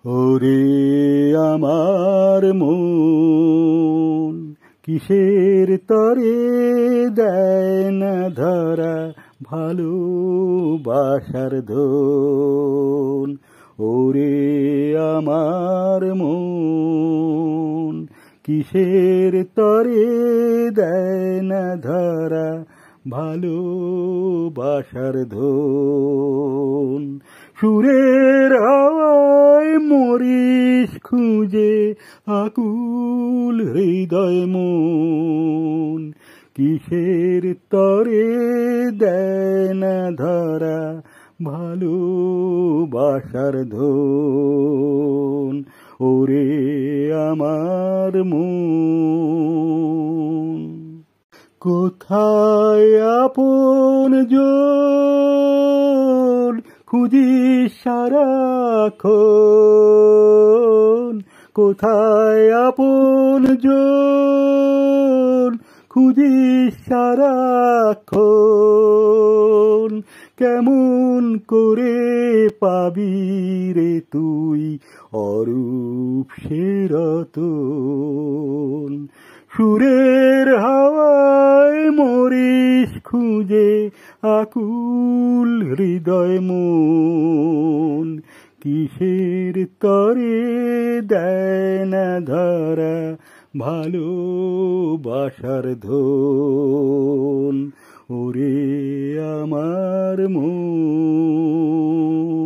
ওরে আমার মন কিসের তরে দেয় না ধরা ভালোবাসার ধন। ওরে আমার মন কিসের তরে দেয় না ধরা ভালোবাসার ধন। সুরের হাওয়ায় মরিস খুঁজে আকুল হৃদয় মন, কিসের তরে দেয় না ধরা ভালোবাসার ধন। ওরে আমার মন কোথায় আপন জন খুঁজিস সারাক্ষণ, কোথায় আপন জন খুঁজিস সারাক্ষণ। কেমন করে পাবি রে তুই অরূপ সে রতন। সুরের হাওয়ায় মরিস খুঁজে আকুল হৃদয় মন, কিসের তরে দেয় না ধরা ভালোবাসার ধন। ওরে আমার মন।